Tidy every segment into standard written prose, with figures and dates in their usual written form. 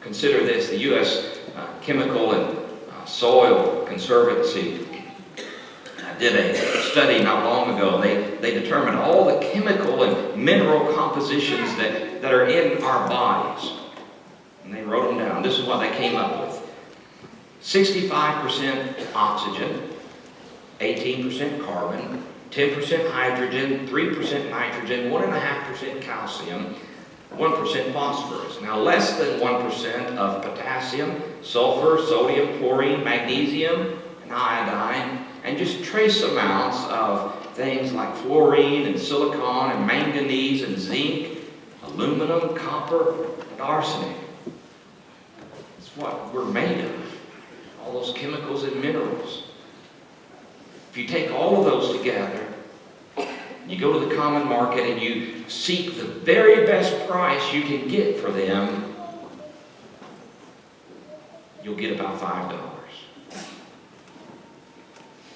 Consider this, the U.S. Chemical and Soil Conservancy did a study not long ago. They determined all the chemical and mineral compositions that are in our bodies. And they wrote them down. This is what they came up with. 65% oxygen, 18% carbon, 10% hydrogen, 3% nitrogen, 1.5% calcium, 1% phosphorus. Now less than 1% of potassium, sulfur, sodium, chlorine, magnesium, and iodine, and just trace amounts of things like fluorine and silicon and manganese and zinc, aluminum, copper, and arsenic. It's what we're made of. All those chemicals and minerals. If you take all of those together, you go to the common market and you seek the very best price you can get for them, you'll get about $5.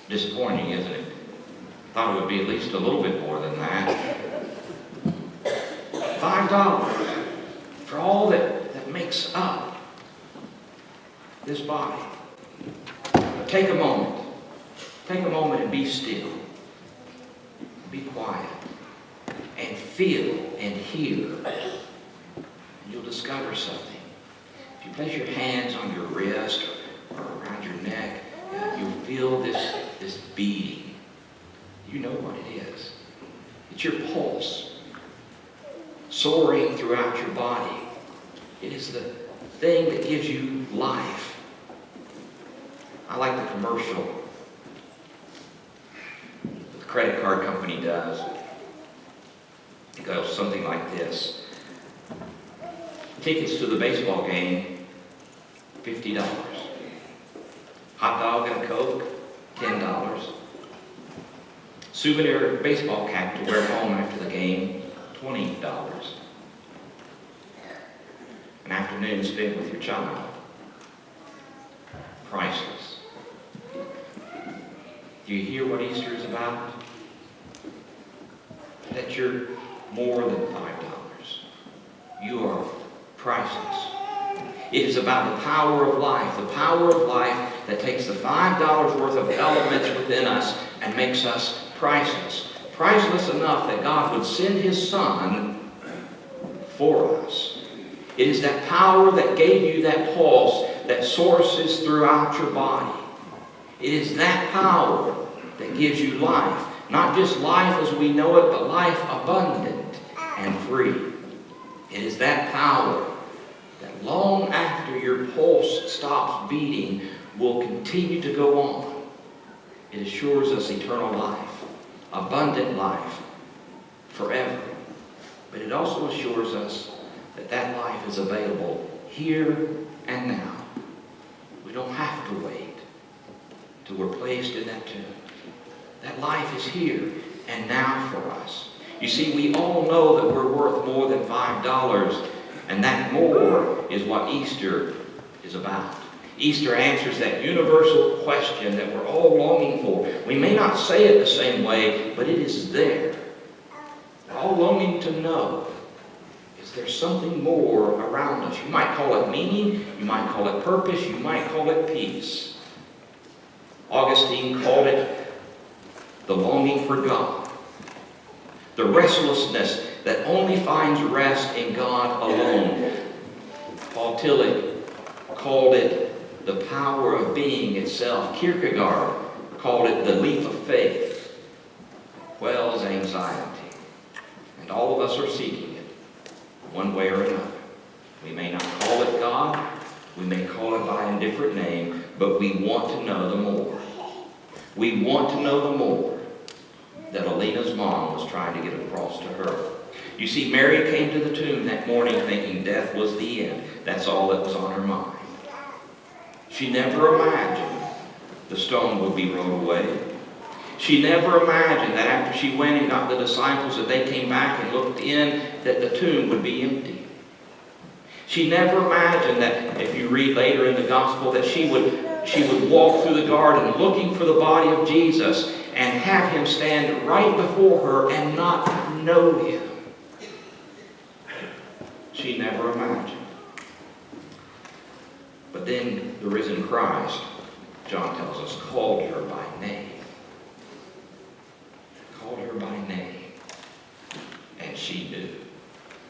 Disappointing, isn't it? I thought it would be at least a little bit more than that. $5 for all that makes up this body. But take a moment. Take a moment and be still. Be quiet. And feel and hear. And you'll discover something. If you place your hands on your wrist or around your neck, you'll feel this beating. You know what it is. It's your pulse soaring throughout your body. It is the thing that gives you life. I like the commercial the credit card company does. It goes something like this. Tickets to the baseball game, $50. Hot dog and a Coke, $10. Souvenir baseball cap to wear home after the game, $20. An afternoon spent with your child, priceless. Do you hear what Easter is about? That you're more than $5. You are priceless. It is about the power of life that takes the $5 worth of elements within us and makes us priceless. Priceless enough that God would send His Son for us. It is that power that gave you that pulse that sources throughout your body. It is that power that gives you life. Not just life as we know it, but life abundant and free. It is that power that long after your pulse stops beating will continue to go on. It assures us eternal life, abundant life, forever. But it also assures us that that life is available here and now. We don't have to wait till we're placed in that tomb. That life is here and now for us. You see, we all know that we're worth more than $5, and that more is what Easter is about. Easter answers that universal question that we're all longing for. We may not say it the same way, but it is there. We're all longing to know, is there something more around us? You might call it meaning, you might call it purpose, you might call it peace. Augustine called it the longing for God. The restlessness that only finds rest in God alone. Paul Tillich called it the power of being itself. Kierkegaard called it the leap of faith. Wells, anxiety. And all of us are seeking it, one way or another. We may not call it God, we may call it by a different name, but we want to know the more. We want to know the more that Alina's mom was trying to get across to her. You see, Mary came to the tomb that morning thinking death was the end. That's all that was on her mind. She never imagined the stone would be rolled away. She never imagined that after she went and got the disciples, that they came back and looked in, that the tomb would be empty. She never imagined that, if you read later in the gospel, that she would walk through the garden looking for the body of Jesus and have him stand right before her and not know him. She never imagined. But then the risen Christ, John tells us, called her by name.